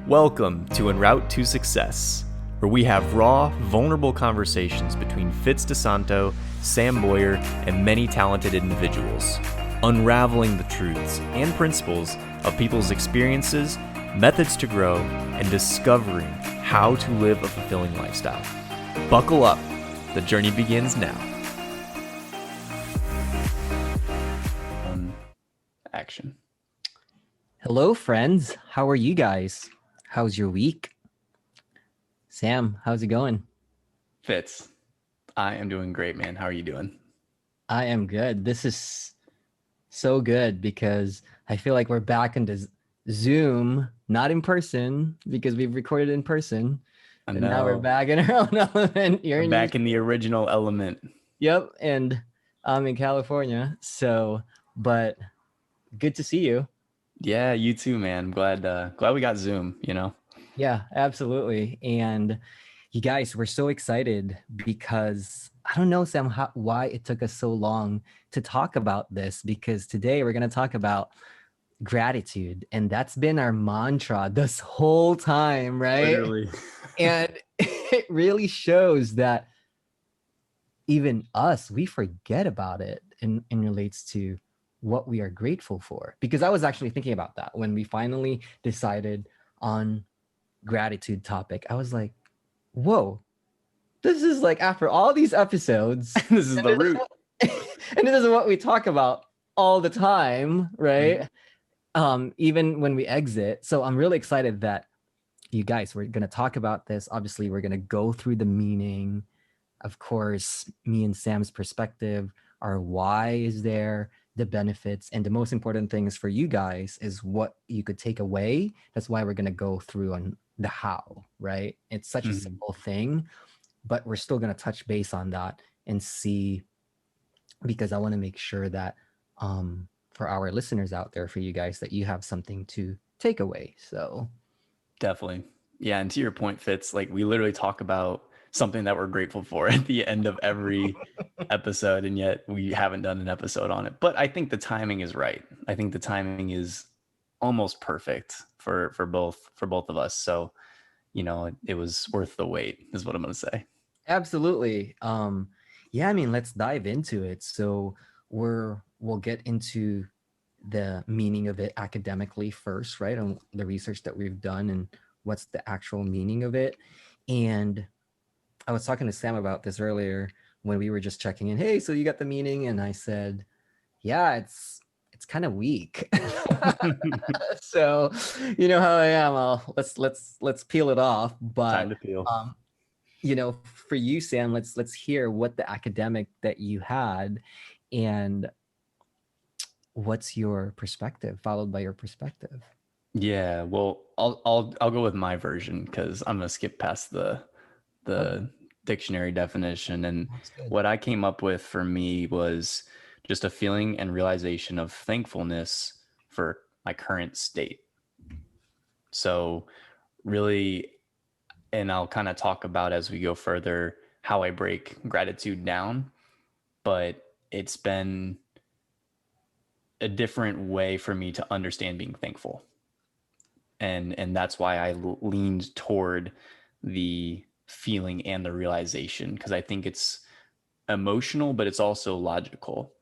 Welcome to En Route to Success, where we have raw, vulnerable conversations between Fitz DeSanto, Sam Boyer, and many talented individuals, unraveling the truths and principles of people's experiences, methods to grow, and discovering how to live a fulfilling lifestyle. Buckle up, the journey begins now. Action. Hello, friends. How are you guys? How's your week? Sam, how's it going? Fitz, I am doing great, man. How are you doing? I am good. This is so good because I feel like we're back into Zoom, not in person because we've recorded in person. And now we're back in our own element. You're back in the original element. Yep. And I'm in California. But good to see you. Yeah, you too, man. I'm glad we got Zoom, you know? Yeah, absolutely. And you guys, we're so excited because I don't know, Sam, why it took us so long to talk about this, because today we're going to talk about gratitude. And that's been our mantra this whole time, right? Literally. And it really shows that even us, we forget about it and relates to what we are grateful for. Because I was actually thinking about that when we finally decided on gratitude topic. I was like, whoa, this is like after all these episodes, this is the root. And this is what we talk about all the time, right? Mm-hmm. Even when we exit. So I'm really excited that you guys, we're going to talk about this. Obviously, we're going to go through the meaning. Of course, me and Sam's perspective, our why is there, the benefits, and the most important thing is for you guys is what you could take away. That's why we're going to go through on the how, right? It's such a simple thing, but we're still going to touch base on that and see, because I want to make sure that for our listeners out there, for you guys, that you have something to take away. So definitely. Yeah. And to your point, Fitz, like we literally talk about something that we're grateful for at the end of every episode, and yet we haven't done an episode on it. But I think the timing is right. I think the timing is almost perfect for both of us. So, you know, it was worth the wait, is what I'm going to say. Absolutely. Yeah, I mean, let's dive into it. So we'll get into the meaning of it academically first, right? On the research that we've done and what's the actual meaning of it. And I was talking to Sam about this earlier when we were just checking in. Hey, so you got the meaning? And I said, yeah, it's kind of weak. So you know how I am. Let's peel it off. But time to peel. You know, for you, Sam, let's hear what the academic that you had and what's your perspective, followed by your perspective. Yeah, well, I'll go with my version because I'm gonna skip past the dictionary definition. And what I came up with for me was just a feeling and realization of thankfulness for my current state. So really, and I'll kind of talk about as we go further how I break gratitude down, but it's been a different way for me to understand being thankful. And that's why I leaned toward the feeling and the realization, because I think it's emotional, but it's also logical.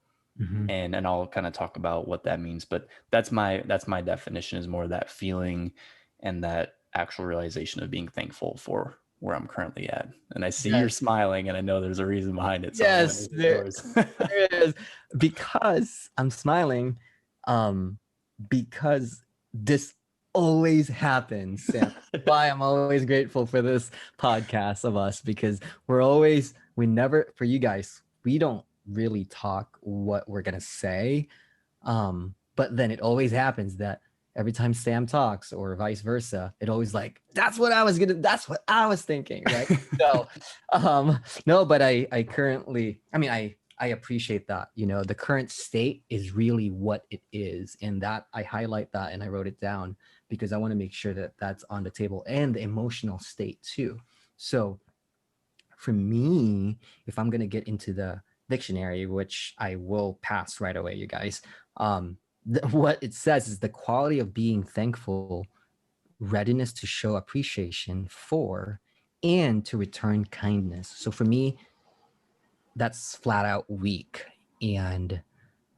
And I'll kind of talk about what that means, but that's my definition, is more that feeling and that actual realization of being thankful for where I'm currently at. And I see you're smiling, and I know there's a reason behind it. So yes, there is. Because I'm smiling, because this always happens, Sam. Why I'm always grateful for this podcast of us, because we never, for you guys, we don't really talk what we're gonna say, but then it always happens that every time Sam talks or vice versa, it always like, that's what I was thinking, right? So no, but I currently, I mean, I appreciate that, you know, the current state is really what it is, and that I highlight that and I wrote it down because I want to make sure that that's on the table, and the emotional state too. So for me, if I'm going to get into the dictionary, which I will pass right away, you guys, what it says is the quality of being thankful readiness to show appreciation for and to return kindness. So for me, that's flat out weak. And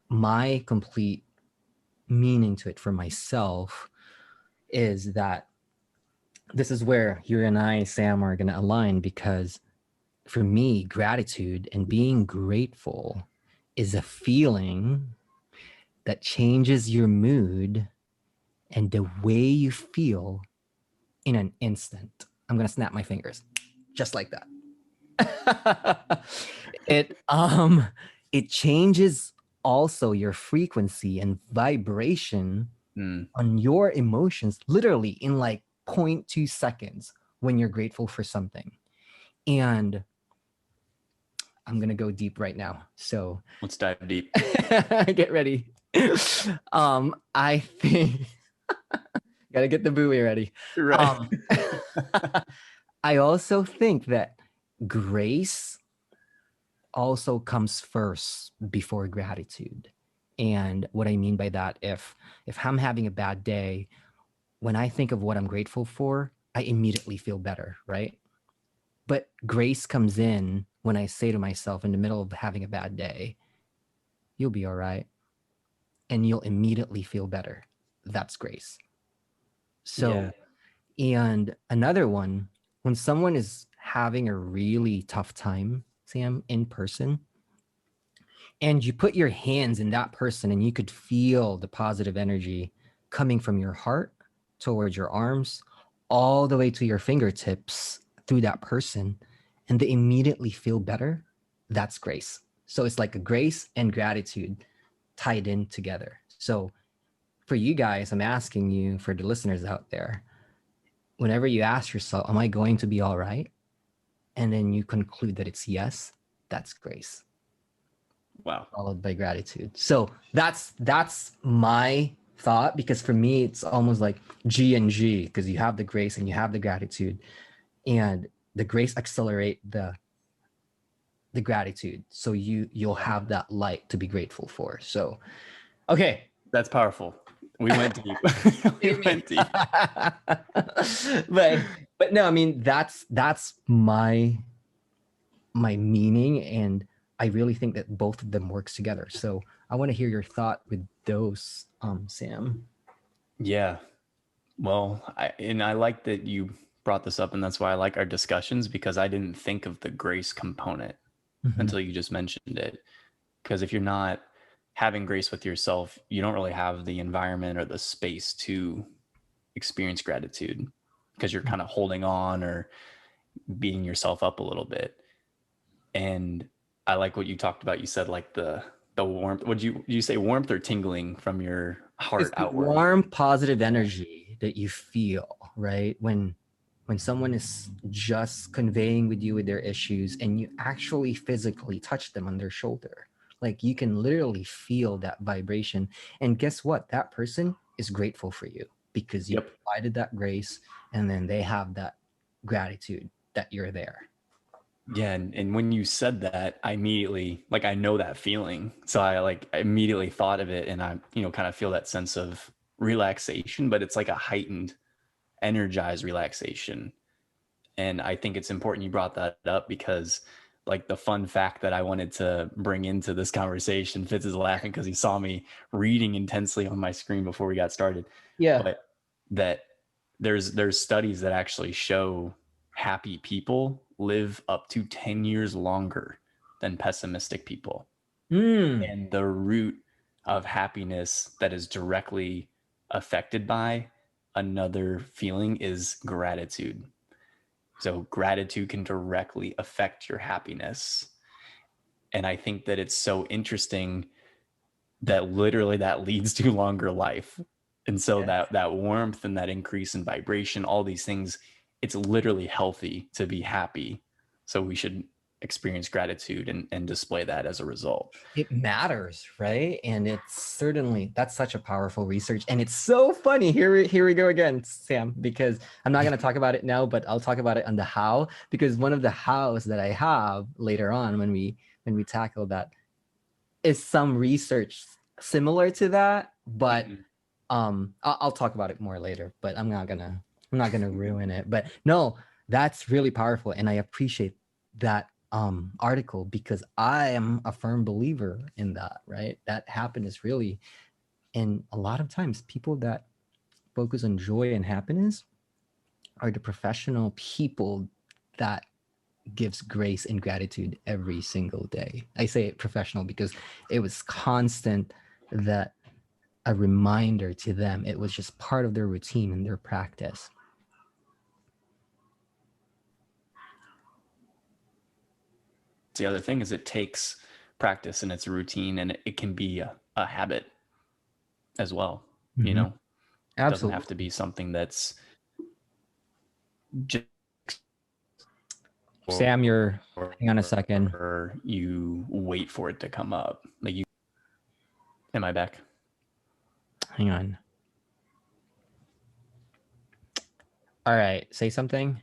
my complete meaning to it for myself is that this is where you and I, Sam, are going to align, because for me, gratitude and being grateful is a feeling that changes your mood and the way you feel in an instant. I'm going to snap my fingers just like that. It changes also your frequency and vibration on your emotions literally in like 0.2 seconds when you're grateful for something. And I'm going to go deep right now. So let's dive deep. Get ready. I think gotta get the buoy ready. Right. I also think that grace also comes first before gratitude. And what I mean by that, if I'm having a bad day, when I think of what I'm grateful for, I immediately feel better, right? But grace comes in when I say to myself in the middle of having a bad day, you'll be all right. And you'll immediately feel better. That's grace. So, and another one, when someone is having a really tough time, Sam, in person, and you put your hands in that person and you could feel the positive energy coming from your heart towards your arms, all the way to your fingertips through that person, and they immediately feel better, that's grace. So it's like a grace and gratitude tied in together. So for you guys, I'm asking you, for the listeners out there, whenever you ask yourself, am I going to be all right? And then you conclude that it's yes, that's grace. Wow. Followed by gratitude. So that's my thought, because for me, it's almost like G and G, because you have the grace and you have the gratitude, and the grace accelerate the gratitude. So you'll have that light to be grateful for. So, okay. That's powerful. We went deep. We went deep. but no, I mean, that's my meaning, and I really think that both of them works together. So I want to hear your thought with those, Sam. Yeah. Well, I like that you brought this up, and that's why I like our discussions, because I didn't think of the grace component until you just mentioned it. Because if you're not having grace with yourself, you don't really have the environment or the space to experience gratitude, because you're kind of holding on or beating yourself up a little bit. And I like what you talked about. You said like the warmth. Would you say warmth or tingling from your heart It's outward? warm, positive energy that you feel, right? When someone is just conveying with you with their issues, and you actually physically touch them on their shoulder, like you can literally feel that vibration. And guess what? That person is grateful for you because you provided that grace, and then they have that gratitude that you're there. Yeah. And when you said that, I immediately, like, I know that feeling. So I immediately thought of it, and I, kind of feel that sense of relaxation, but it's like a heightened, energized relaxation. And I think it's important you brought that up, because like the fun fact that I wanted to bring into this conversation, Fitz is laughing because he saw me reading intensely on my screen before we got started. Yeah. But that there's studies that actually show happy people live up to 10 years longer than pessimistic people. And the root of happiness that is directly affected by another feeling is gratitude. So gratitude can directly affect your happiness. And I think that it's so interesting that literally that leads to longer life. And so that warmth and that increase in vibration, all these things, it's literally healthy to be happy. So we should experience gratitude and display that as a result. It matters, right? And it's certainly, that's such a powerful research. And it's so funny. Here we go again, Sam, because I'm not going to talk about it now, but I'll talk about it on the how, because one of the hows that I have later on when we tackle that is some research similar to that, but I'll talk about it more later, but I'm not gonna I'm not gonna ruin it, but no, that's really powerful, and I appreciate that article because I am a firm believer in that. Right, that happiness really, and a lot of times people that focus on joy and happiness are the professional people that gives grace and gratitude every single day. I say professional because it was constant, that a reminder to them. It was just part of their routine and their practice. The other thing is it takes practice and it's a routine, and it can be a habit as well. You know, it doesn't have to be something that's just Sam, hang on a second. Or you wait for it to come up. Like you, am I back? Hang on. All right, say something.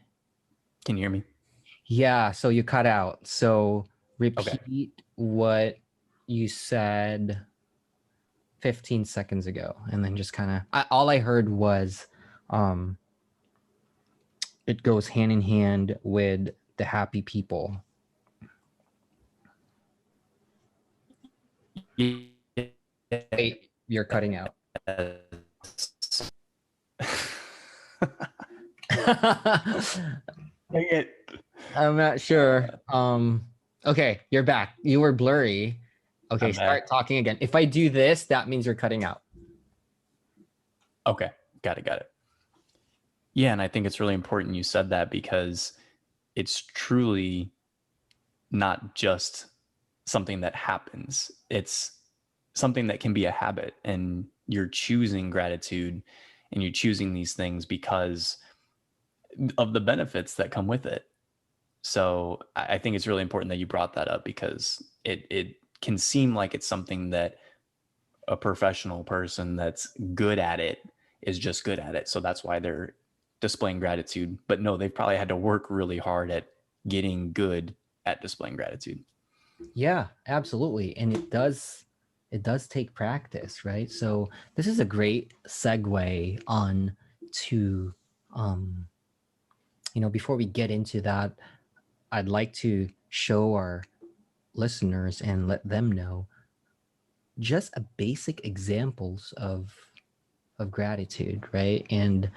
Can you hear me? Yeah, so you cut out. So repeat what you said 15 seconds ago, and then just kind of, all I heard was it goes hand in hand with the happy people. Wait, you're cutting out. I'm not sure. Okay, you're back. You were blurry. Okay, start talking again. If I do this, that means you're cutting out. Okay, got it. Yeah, and I think it's really important you said that, because it's truly not just something that happens. It's something that can be a habit, and you're choosing gratitude and you're choosing these things because of the benefits that come with it. So I think it's really important that you brought that up, because it can seem like it's something that a professional person that's good at it is just good at it. So that's why they're displaying gratitude. But no, they've probably had to work really hard at getting good at displaying gratitude. Yeah, absolutely. And it does take practice, right? So this is a great segue on to, before we get into that, I'd like to show our listeners and let them know just a basic examples of gratitude, right? And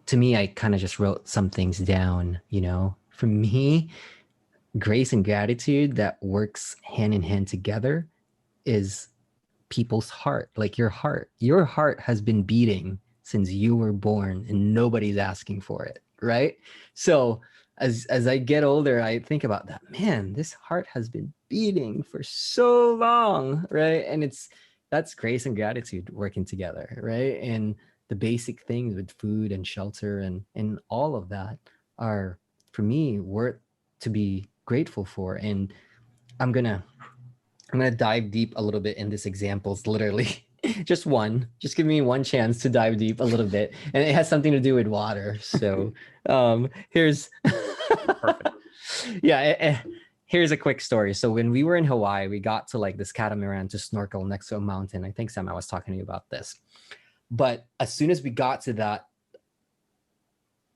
to me, I kind of just wrote some things down. For me, grace and gratitude that works hand in hand together is people's heart. Like your heart has been beating since you were born, and nobody's asking for it, right? So as I get older, I think about that. Man, this heart has been beating for so long, right? And that's grace and gratitude working together, right? And the basic things with food and shelter and all of that are, for me, worth to be grateful for. And I'm gonna dive deep a little bit in this examples, literally. Just give me one chance to dive deep a little bit, and it has something to do with water. So here's Perfect. Here's a quick story. So when we were in Hawaii, we got to like this catamaran to snorkel next to a mountain. I think, Sam, I was talking to you about this. But as soon as we got to that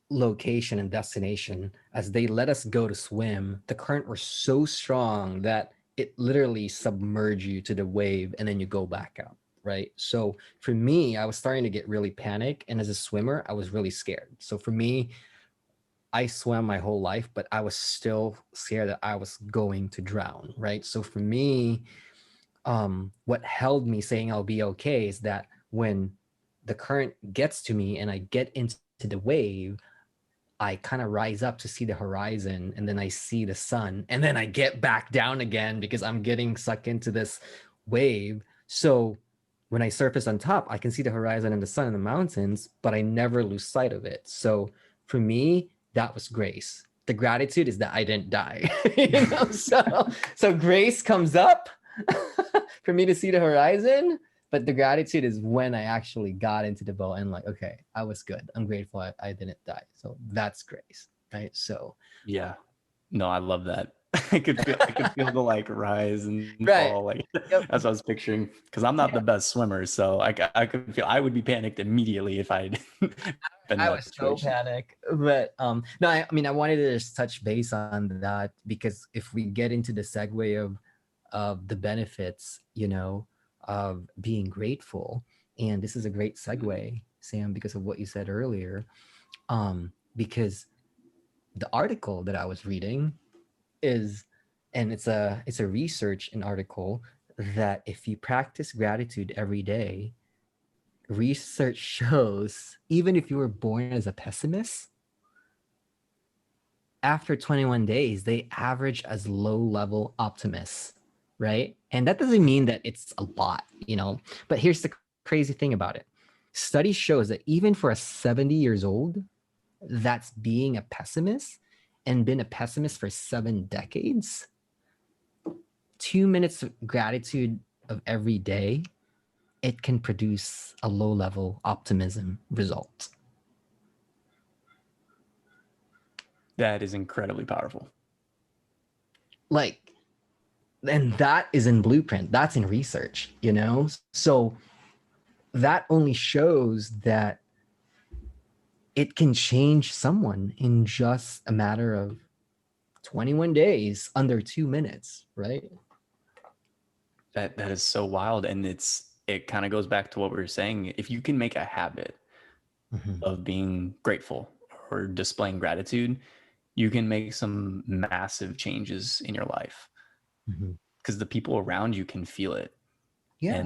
location and destination, as they let us go to swim, the current was so strong that it literally submerged you to the wave, and then you go back out, right? So for me, I was starting to get really panicked, and as a swimmer, I was really scared. So for me, I swam my whole life, but I was still scared that I was going to drown, right? So for me, what held me saying I'll be okay is that when the current gets to me and I get into the wave, I kind of rise up to see the horizon, and then I see the sun, and then I get back down again because I'm getting sucked into this wave. So when I surface on top, I can see the horizon and the sun and the mountains, but I never lose sight of it. So for me, that was grace. The gratitude is that I didn't die. So grace comes up for me to see the horizon. But the gratitude is when I actually got into the boat and like, okay, I was good. I'm grateful I didn't die. So that's grace, right? So yeah, no, I love that. I could feel the like rise and Right. fall. Like Yep. that's what I was picturing, because I'm not the best swimmer, so I could feel I would be panicked immediately if I'd been in I that was so situation. panicked, but no, I mean, I wanted to just touch base on that, because if we get into the segue of the benefits, you know, of being grateful, and this is a great segue, Sam, because of what you said earlier, because the article that I was reading is, and it's a research an article that if you practice gratitude every day, research shows even if you were born as a pessimist, after 21 days, they average as low level optimists, right? And that doesn't mean that it's a lot, you know, but here's the crazy thing about it. Study shows that even for a 70 years old, that's being a pessimist and been a pessimist for 7 decades, 2 minutes of gratitude of every day, it can produce a low level optimism result. That is incredibly powerful. Like, and that is in blueprint, that's in research, you know? So that only shows that it can change someone in just a matter of 21 days, under 2 minutes, right? That is so wild, and it kind of goes back to what we were saying. If you can make a habit of being grateful or displaying gratitude, you can make some massive changes in your life, because the people around you can feel it. Yeah.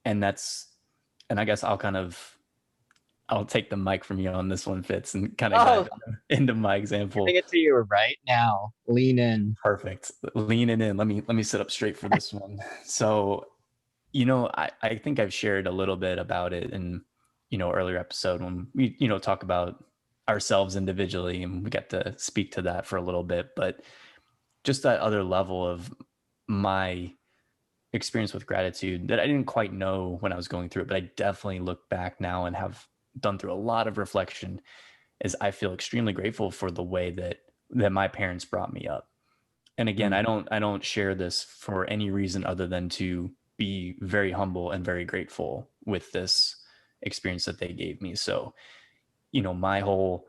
And that's, and I guess I'll take the mic from you on this one, Fitz, and kind of dive into my example. Giving it to you right now. Lean in. Perfect. Leaning in. Let me sit up straight for this one. So, you know, I think I've shared a little bit about it in, you know, earlier episode when we, you know, talk about ourselves individually, and we got to speak to that for a little bit, but just that other level of my experience with gratitude that I didn't quite know when I was going through it, but I definitely look back now and have done through a lot of reflection, is I feel extremely grateful for the way that my parents brought me up. And again, I don't share this for any reason other than to be very humble and very grateful with this experience that they gave me. So, you know, my whole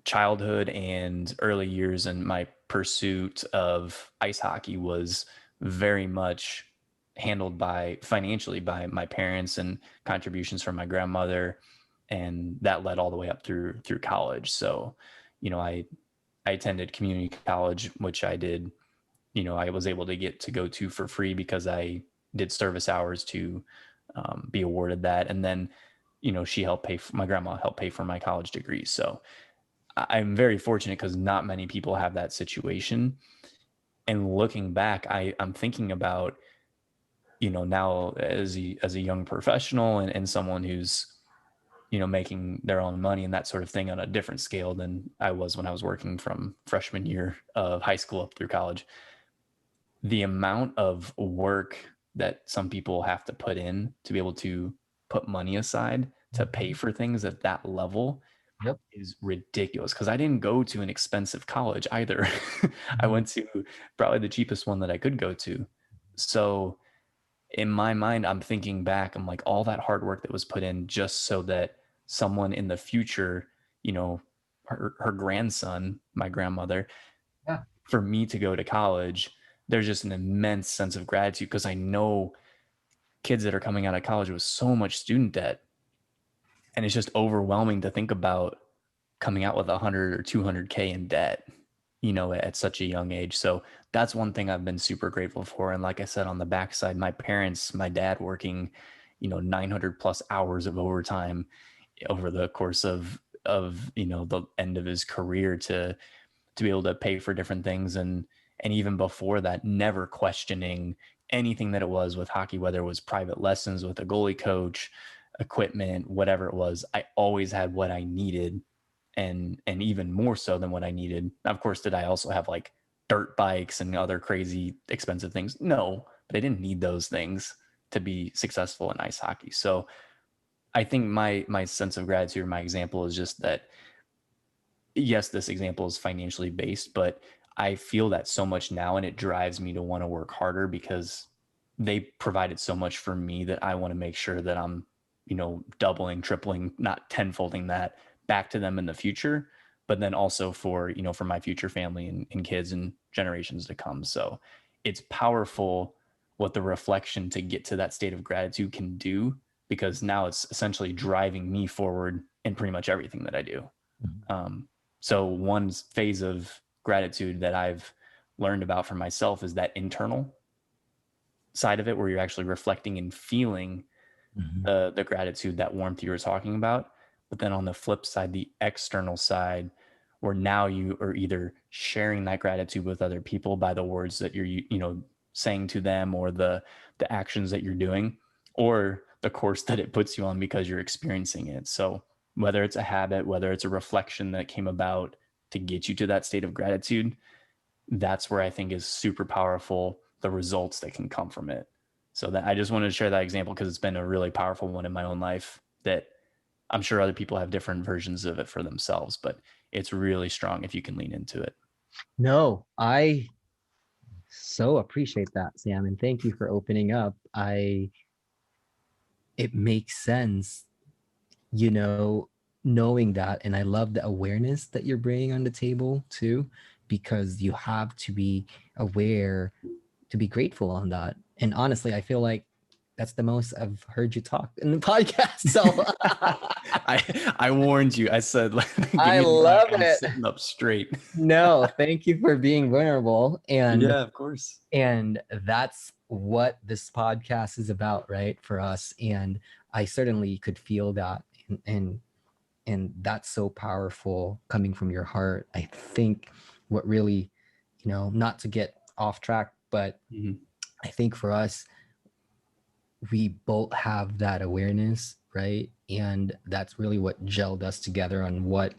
childhood and early years and my pursuit of ice hockey was very much handled by financially by my parents and contributions from my grandmother, and that led all the way up through college. So, you know, I attended community college, which I did, you know, I was able to get to go to for free because I did service hours to be awarded that. And then, you know, my grandma helped pay for my college degree. So I'm very fortunate because not many people have that situation. And looking back, I'm thinking about, you know, now as a young professional and someone who's, you know, making their own money and that sort of thing on a different scale than I was when I was working from freshman year of high school up through college. The amount of work that some people have to put in to be able to put money aside to pay for things at that level is ridiculous, because I didn't go to an expensive college either. I went to probably the cheapest one that I could go to. So in my mind, I'm thinking back, I'm like, all that hard work that was put in just so that someone in the future, you know, her grandson, my grandmother, for me to go to college, there's just an immense sense of gratitude, because I know kids that are coming out of college with so much student debt, and it's just overwhelming to think about coming out with 100 or 200K in debt, you know, at such a young age. So that's one thing I've been super grateful for. And like I said, on the backside, my parents, my dad working, you know, 900 plus hours of overtime over the course of, you know, the end of his career to be able to pay for different things. And even before that, never questioning anything that it was with hockey, whether it was private lessons with a goalie coach, equipment, whatever it was, I always had what I needed, and even more so than what I needed. Of course, did I also have like dirt bikes and other crazy expensive things? No, but I didn't need those things to be successful in ice hockey. So I think my sense of gratitude, or my example, is just that, yes, this example is financially based, but I feel that so much now, and it drives me to want to work harder because they provided so much for me that I want to make sure that I'm, doubling, tripling, not tenfolding that back to them in the future, but then also for, for my future family and kids and generations to come. So it's powerful what the reflection to get to that state of gratitude can do, because now it's essentially driving me forward in pretty much everything that I do. So one phase of gratitude that I've learned about for myself is that internal side of it, where you're actually reflecting and feeling the gratitude, that warmth you were talking about. But then on the flip side, the external side, where now you are either sharing that gratitude with other people by the words that you're, saying to them, or the actions that you're doing, or the course that it puts you on because you're experiencing it. So whether it's a habit, whether it's a reflection that came about to get you to that state of gratitude, that's where I think is super powerful, the results that can come from it. So that I just wanted to share that example because it's been a really powerful one in my own life that I'm sure other people have different versions of it for themselves, but it's really strong if you can lean into it. No, I so appreciate that, Sam, and thank you for opening up. It makes sense, knowing that, and I love the awareness that you're bringing on the table too, because you have to be aware to be grateful on that. And honestly, I feel like that's the most I've heard you talk in the podcast. So I warned you. I said, I love it. I'm sitting up straight. No, thank you for being vulnerable. And yeah, of course. And that's what this podcast is about, right? For us. And I certainly could feel that. And that's so powerful coming from your heart. I think what really, not to get off track, but I think for us, we both have that awareness, right? And that's really what gelled us together on what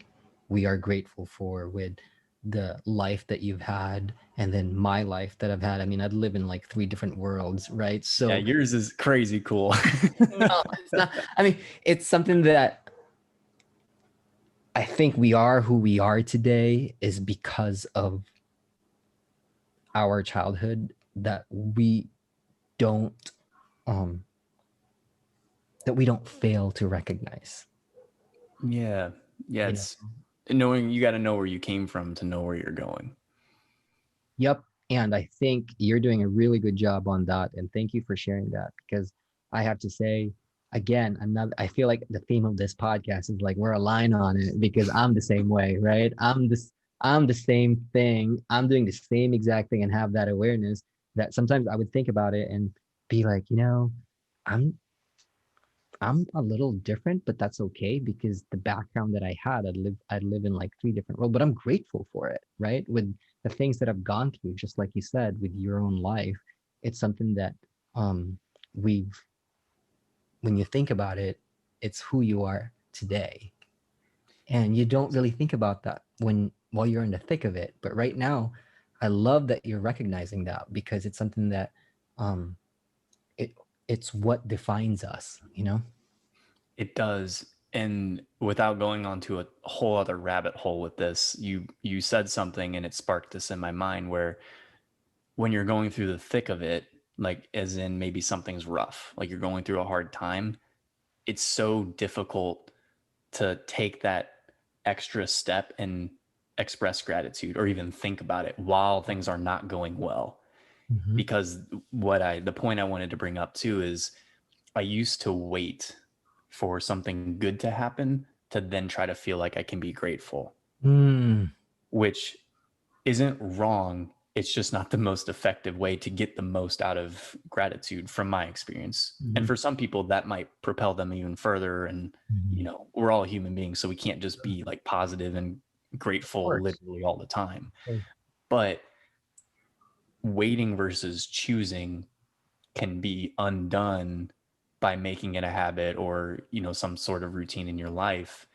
we are grateful for with the life that you've had, and then my life that I've had. I mean, I'd live in like 3 different worlds, right? So yeah, yours is crazy cool. No, it's not. I mean, it's something that I think we are who we are today is because of our childhood that we don't fail to recognize. Yeah. It's knowing, you got to know where you came from to know where you're going. Yep. And I think you're doing a really good job on that. And thank you for sharing that, because I have to say, again, I feel like the theme of this podcast is like we're aligned on it, because I'm the same way, right? I'm the same thing. I'm doing the same exact thing, and have that awareness that sometimes I would think about it and be like, I'm a little different, but that's okay, because the background that I had, I'd live in like 3 different roles, but I'm grateful for it, right? With the things that I've gone through, just like you said, with your own life, it's something that when you think about it, it's who you are today. And you don't really think about that while you're in the thick of it. But right now, I love that you're recognizing that, because it's something that it's what defines us, It does. And without going on to a whole other rabbit hole with this, you said something and it sparked this in my mind, where when you're going through the thick of it, like as in maybe something's rough, like you're going through a hard time, it's so difficult to take that extra step and express gratitude or even think about it while things are not going well. Because the point I wanted to bring up too is I used to wait for something good to happen to then try to feel like I can be grateful, which isn't wrong. It's just not the most effective way to get the most out of gratitude from my experience. And for some people that might propel them even further. And, we're all human beings, so we can't just be like positive and grateful literally all the time. But waiting versus choosing can be undone by making it a habit or, some sort of routine in your life.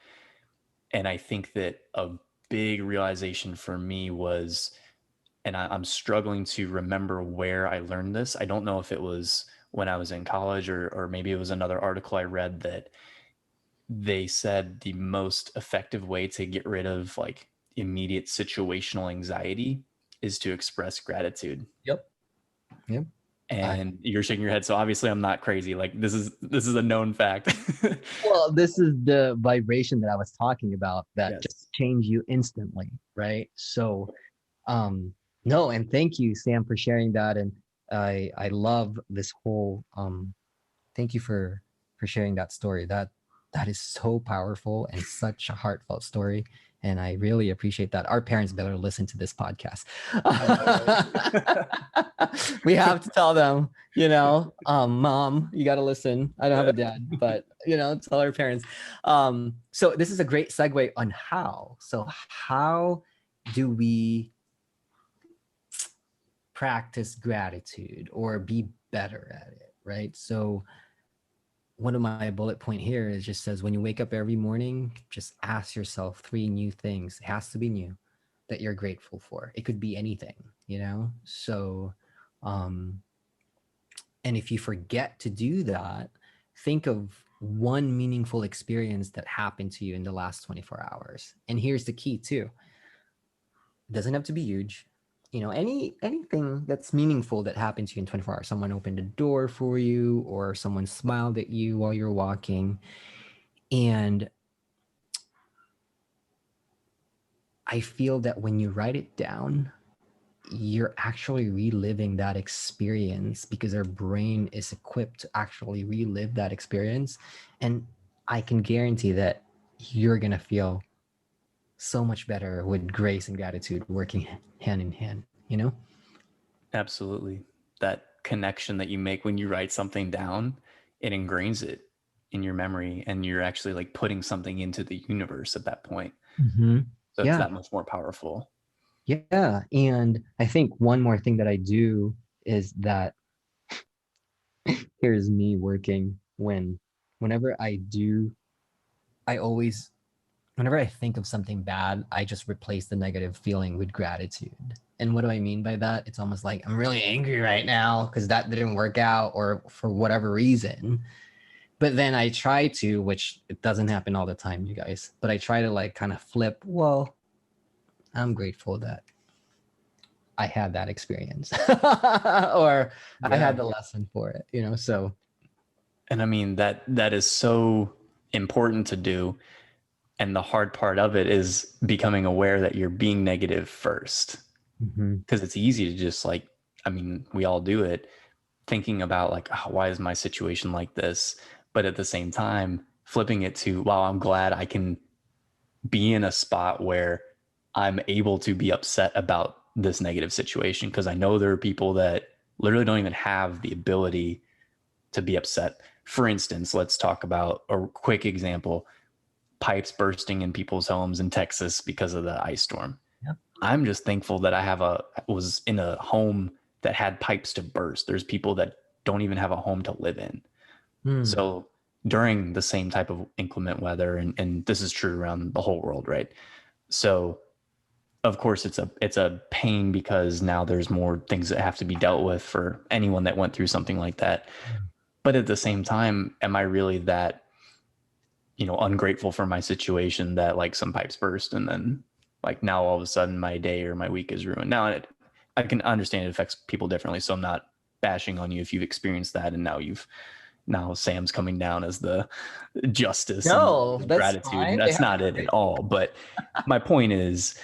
And I think that a big realization for me was, and I'm struggling to remember where I learned this. I don't know if it was when I was in college or maybe it was another article I read, that they said the most effective way to get rid of like immediate situational anxiety is to express gratitude. Yep. And you're shaking your head. So obviously I'm not crazy. Like this is a known fact. Well, this is the vibration that I was talking about that Yes. just change you instantly, right? So, no, and thank you, Sam, for sharing that. And I love this whole thank you for sharing that story. That is so powerful and such a heartfelt story. And I really appreciate that. Our parents better listen to this podcast. We have to tell them, Mom, you got to listen. I don't have a dad, but tell our parents. So this is a great segue on how. So how do we practice gratitude or be better at it, right? So one of my bullet point here is just says when you wake up every morning, just ask yourself 3 new things. It has to be new that you're grateful for. It could be anything, So, and if you forget to do that, think of one meaningful experience that happened to you in the last 24 hours. And here's the key too. It doesn't have to be huge. Anything that's meaningful that happened to you in 24 hours. Someone opened a door for you, or someone smiled at you while you're walking. And I feel that when you write it down, you're actually reliving that experience because our brain is equipped to actually relive that experience. And I can guarantee that you're going to feel so much better with grace and gratitude working hand in hand, Absolutely. That connection that you make when you write something down, it ingrains it in your memory, and you're actually like putting something into the universe at that point. Mm-hmm. So it's that much more powerful. Yeah. And I think one more thing that I do is that here's me working whenever I think of something bad, I just replace the negative feeling with gratitude. And what do I mean by that? It's almost like I'm really angry right now because that didn't work out or for whatever reason. But then I try to, which it doesn't happen all the time, you guys, but I try to like kind of flip, well, I'm grateful that I had that experience or I had the lesson for it, so. And I mean, that is so important to do. And the hard part of it is becoming aware that you're being negative first. Because it's easy to just like, I mean, we all do it, thinking about like, oh, why is my situation like this? But at the same time, flipping it to, wow, I'm glad I can be in a spot where I'm able to be upset about this negative situation, because I know there are people that literally don't even have the ability to be upset. For instance, let's talk about a quick example: pipes bursting in people's homes in Texas because of the ice storm. Yep. I'm just thankful that I was in a home that had pipes to burst. There's people that don't even have a home to live in. So during the same type of inclement weather, and this is true around the whole world, right? So of course it's a pain because now there's more things that have to be dealt with for anyone that went through something like that. But at the same time, am I really that, ungrateful for my situation that like some pipes burst and then like now all of a sudden my day or my week is ruined? Now I can understand it affects people differently, so I'm not bashing on you if you've experienced that and now Sam's coming down as the justice and that's gratitude. fine. That's not it at all. But my point is,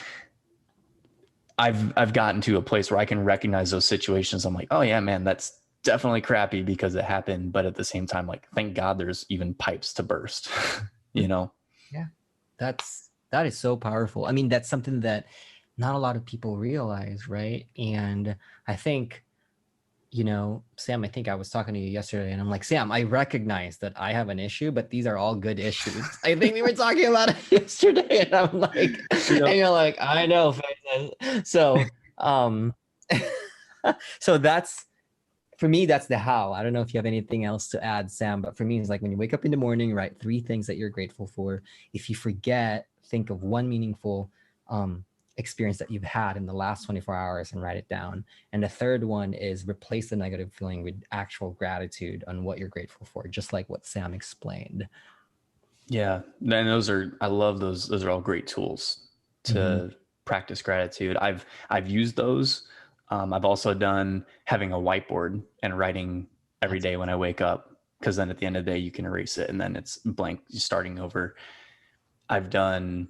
I've gotten to a place where I can recognize those situations. I'm like, oh yeah, man, that's definitely crappy because it happened. But at the same time, like, thank God there's even pipes to burst, Yeah. That is so powerful. I mean, that's something that not a lot of people realize, right? And I think, Sam, I think I was talking to you yesterday and I'm like, Sam, I recognize that I have an issue, but these are all good issues. I think we were talking about it yesterday and I'm like, and you're like, I know. So, so that's, for me, that's the how. I don't know if you have anything else to add, Sam, but for me, it's like when you wake up in the morning, write 3 things that you're grateful for. If you forget, think of one meaningful experience that you've had in the last 24 hours and write it down. And the third one is replace the negative feeling with actual gratitude on what you're grateful for, just like what Sam explained. Yeah. And I love those. Those are all great tools to practice gratitude. I've used those. I've also done having a whiteboard and writing every day when I wake up, because then at the end of the day you can erase it and then it's blank, starting over. I've done,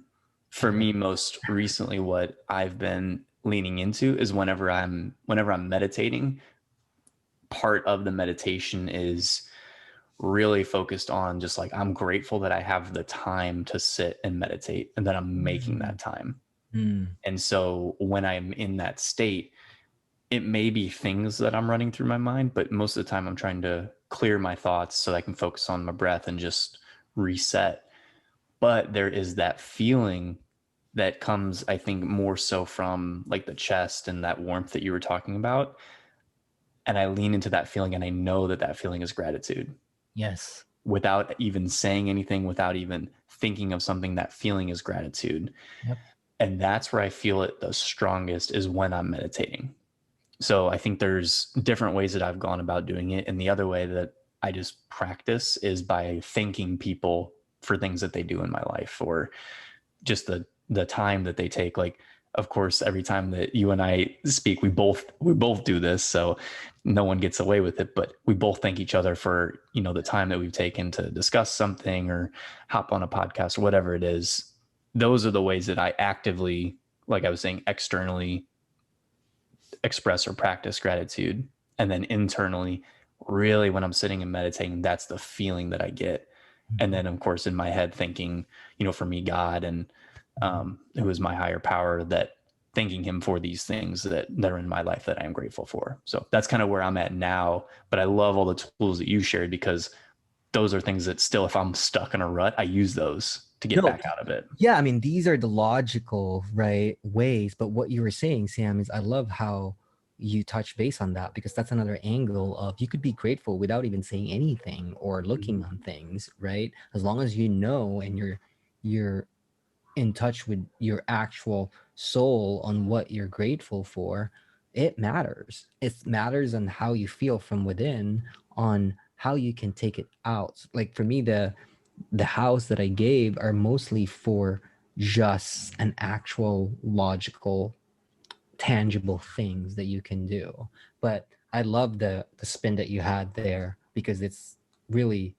for me, most recently, what I've been leaning into is whenever I'm meditating, part of the meditation is really focused on just like, I'm grateful that I have the time to sit and meditate and that I'm making that time. And so when I'm in that state, it may be things that I'm running through my mind, but most of the time I'm trying to clear my thoughts so that I can focus on my breath and just reset. But there is that feeling that comes, I think, more so from like the chest and that warmth that you were talking about. And I lean into that feeling, and I know that that feeling is gratitude. Yes. Without even saying anything, without even thinking of something, that feeling is gratitude. Yep. And that's where I feel it the strongest, is when I'm meditating. So I think there's different ways that I've gone about doing it. And the other way that I just practice is by thanking people for things that they do in my life, or just the time that they take. Like, of course, every time that you and I speak, we both do this, so no one gets away with it, but we both thank each other for, the time that we've taken to discuss something or hop on a podcast or whatever it is. Those are the ways that I actively, like I was saying, externally express or practice gratitude. And then internally, really, when I'm sitting and meditating, that's the feeling that I get. And then, of course, in my head, thinking, for me, God, and who is my higher power, that thanking him for these things that are in my life that I am grateful for. So that's kind of where I'm at now. But I love all the tools that you shared, because those are things that still, if I'm stuck in a rut, I use those to get back out of it. Yeah, I mean, these are the logical, right, ways. But what you were saying, Sam, is I love how you touch base on that, because that's another angle of, you could be grateful without even saying anything or looking on things, right? As long as you know and you're in touch with your actual soul on what you're grateful for, it matters. It matters on how you feel from within, on how you can take it out. Like for me, the house that I gave are mostly for just an actual logical, tangible things that you can do. But I love the spin that you had there, because it's really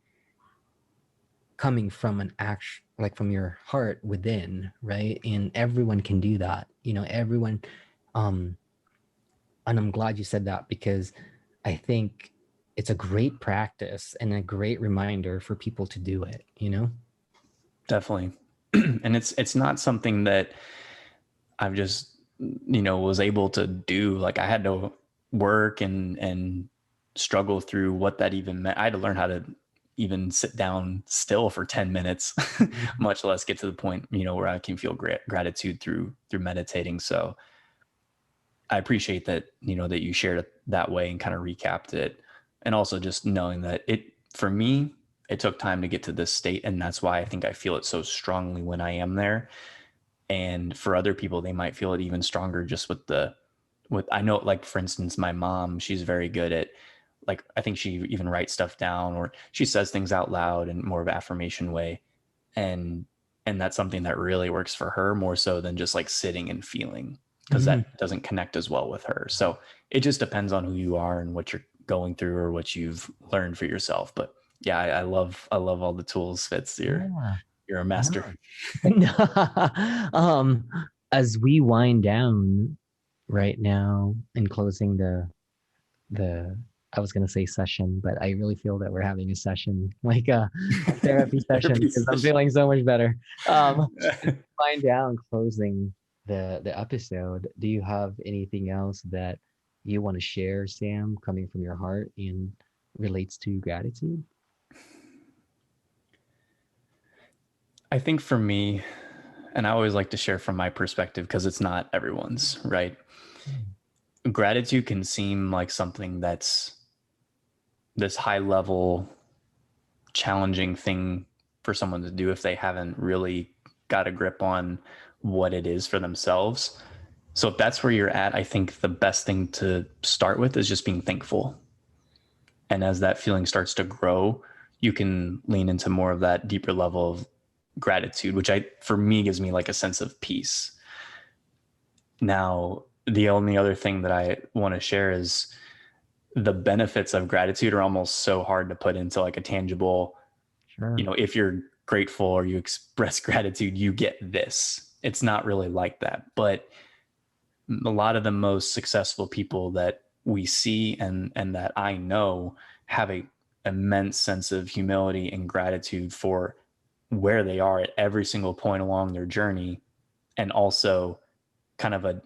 coming from an action, like from your heart within, right? And everyone can do that, everyone. And I'm glad you said that, because I think it's a great practice and a great reminder for people to do it, Definitely. And it's not something that I've just, was able to do. Like, I had to work and struggle through what that even meant. I had to learn how to even sit down still for 10 minutes, much less get to the point, where I can feel gratitude through meditating. So I appreciate that, that you shared it that way and kind of recapped it. And also just knowing that for me, it took time to get to this state. And that's why I think I feel it so strongly when I am there. And for other people, they might feel it even stronger just with I know, like, for instance, my mom, she's very good at, like, I think she even writes stuff down, or she says things out loud in more of an affirmation way. And that's something that really works for her, more so than just like sitting and feeling, because that doesn't connect as well with her. So it just depends on who you are and what you're going through or what you've learned for yourself. But yeah, I love all the tools, Fitz. You're a master. As we wind down right now and closing the I was going to say session, but I really feel that we're having a session, like a therapy session, because I'm feeling so much better. Wind down, closing the episode. Do you have anything else that you want to share, Sam, coming from your heart and relates to gratitude? I think for me, and I always like to share from my perspective, because it's not everyone's, right? Gratitude can seem like something that's this high level, challenging thing for someone to do if they haven't really got a grip on what it is for themselves. So if that's where you're at, I think the best thing to start with is just being thankful. And as that feeling starts to grow, you can lean into more of that deeper level of gratitude, which for me gives me like a sense of peace. Now, the only other thing that I want to share is the benefits of gratitude are almost so hard to put into like a tangible, Sure. if you're grateful or you express gratitude, you get this. It's not really like that. But a lot of the most successful people that we see and that I know have a immense sense of humility and gratitude for where they are at every single point along their journey, and also kind of a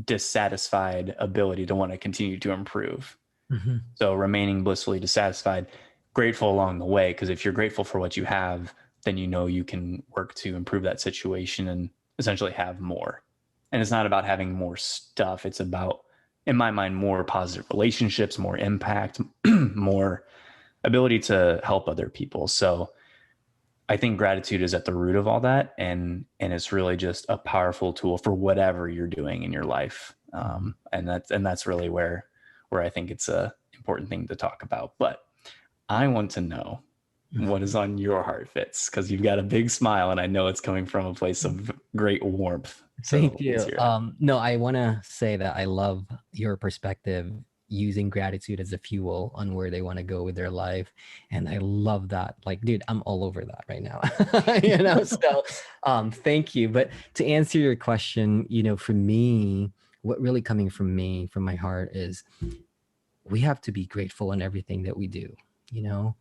dissatisfied ability to want to continue to improve. Mhm. So remaining blissfully dissatisfied, grateful along the way, because if you're grateful for what you have, then you know you can work to improve that situation and essentially have more. And it's not about having more stuff. It's about, in my mind, more positive relationships, more impact, more ability to help other people. So I think gratitude is at the root of all that, and it's really just a powerful tool for whatever you're doing in your life. And that's really where I think it's a important thing to talk about. But I want to know what is on your heart, Fitz, because you've got a big smile, and I know it's coming from a place of great warmth. So Thank you. let's hear it. No, I want to say that I love your perspective using gratitude as a fuel on where they want to go with their life. And I love that. Like, dude, I'm all over that right now. So thank you. But to answer your question, for me, what really coming from me, from my heart is we have to be grateful in everything that we do, you know?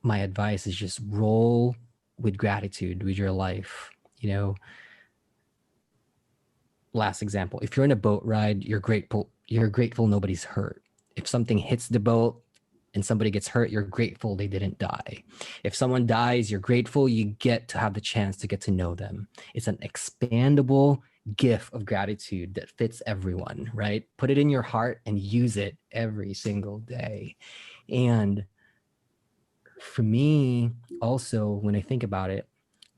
My advice is just roll with gratitude with your life, last example, if you're in a boat ride, you're grateful nobody's hurt. If something hits the boat and somebody gets hurt, you're grateful they didn't die. If someone dies, you're grateful you get to have the chance to get to know them. It's an expandable gift of gratitude that fits everyone, right? Put it in your heart and use it every single day. And for me, also, when I think about it,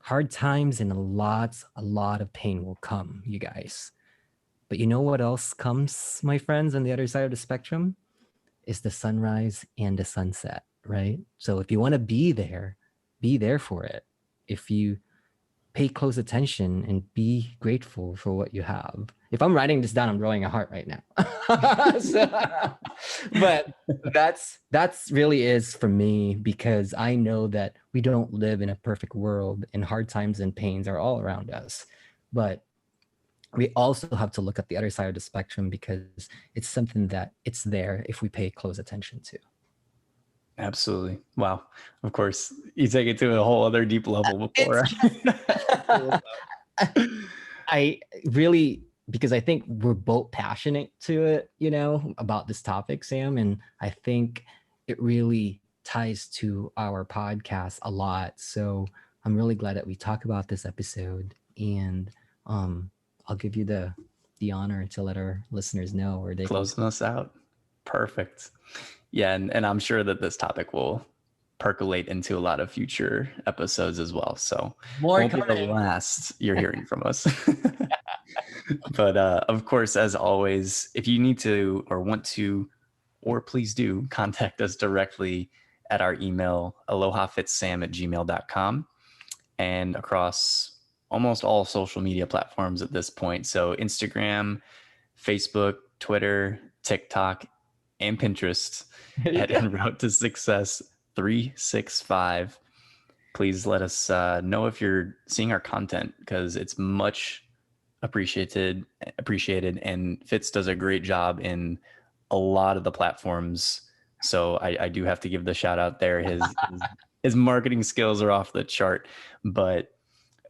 hard times and a lot of pain will come, you guys. But you know what else comes, my friends, on the other side of the spectrum? Is the sunrise and the sunset, right? So if you want to be there for it. If you pay close attention and be grateful for what you have. If I'm writing this down, I'm drawing a heart right now. But that's really is for me, because I know that we don't live in a perfect world and hard times and pains are all around us. But we also have to look at the other side of the spectrum, because it's something that it's there if we pay close attention to. Absolutely. Wow. Of course, you take it to a whole other deep level before. I really, because I think we're both passionate to it, about this topic, Sam. And I think it really ties to our podcast a lot. So I'm really glad that we talk about this episode. And I'll give you the honor to let our listeners know where they closing us out. Perfect. Yeah, and I'm sure that this topic will percolate into a lot of future episodes as well. So won't be the last you're hearing from us. But of course, as always, if you need to or want to, or please do, contact us directly at our email, alohafitsam@gmail.com, and across almost all social media platforms at this point. So Instagram, Facebook, Twitter, TikTok, and Pinterest at En Route to Success 365. Please let us know if you're seeing our content, because it's much appreciated. And Fitz does a great job in a lot of the platforms. So I do have to give the shout out there. His marketing skills are off the chart. But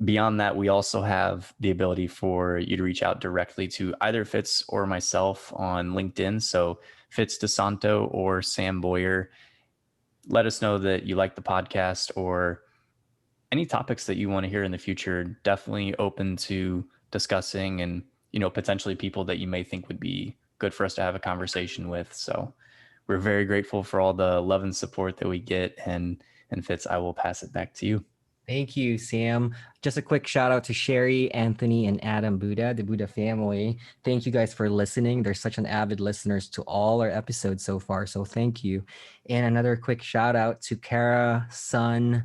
beyond that, we also have the ability for you to reach out directly to either Fitz or myself on LinkedIn. So Fitz DeSanto or Sam Boyer. Let us know that you like the podcast or any topics that you want to hear in the future. Definitely open to discussing, and potentially people that you may think would be good for us to have a conversation with. So we're very grateful for all the love and support that we get. And Fitz, I will pass it back to you. Thank you, Sam. Just a quick shout out to Sherry, Anthony, and Adam Buddha, the Buddha family. Thank you guys for listening. They're such an avid listeners to all our episodes so far, so thank you. And another quick shout out to Kara, Sun,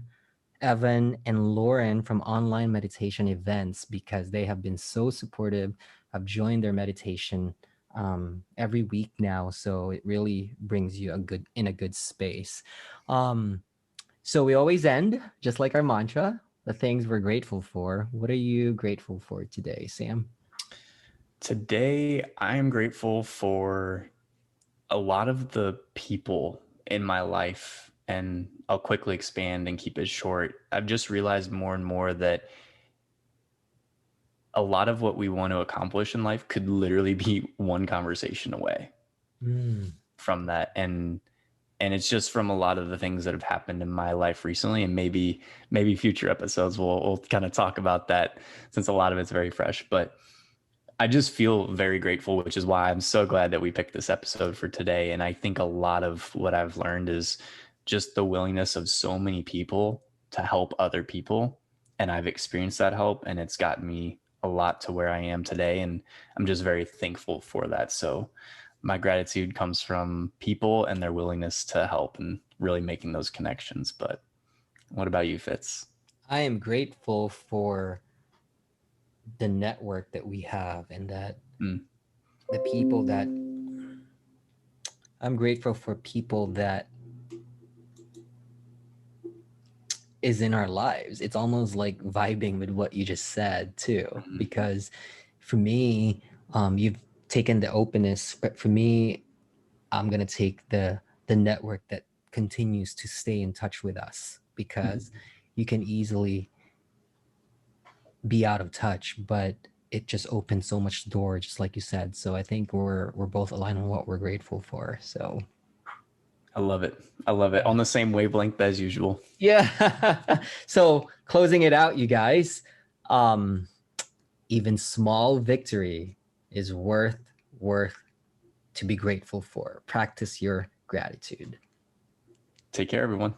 Evan and Lauren from online meditation events because they have been so supportive. I've joined their meditation every week now, so it really brings you in a good space. So we always end just like our mantra, the things we're grateful for. What are you grateful for today, Sam? Today, I am grateful for a lot of the people in my life, and I'll quickly expand and keep it short. I've just realized more and more that a lot of what we want to accomplish in life could literally be one conversation away from that. And it's just from a lot of the things that have happened in my life recently, and maybe future episodes we'll kind of talk about that, since a lot of it's very fresh. But I just feel very grateful, which is why I'm so glad that we picked this episode for today. And I think a lot of what I've learned is just the willingness of so many people to help other people. And I've experienced that help, and it's gotten me a lot to where I am today. And I'm just very thankful for that. So my gratitude comes from people and their willingness to help and really making those connections. But what about you, Fitz? I am grateful for the network that we have, and that the people that I'm grateful for, people that is in our lives. It's almost like vibing with what you just said too, because for me, you've taken the openness, but for me, I'm gonna take the network that continues to stay in touch with us, because you can easily be out of touch, but it just opens so much door, just like you said. So I think we're both aligned on what we're grateful for. So I love it. I love it. On the same wavelength as usual. yeah. So closing it out, you guys, even small victory is worth to be grateful for. Practice your gratitude. Take care, everyone.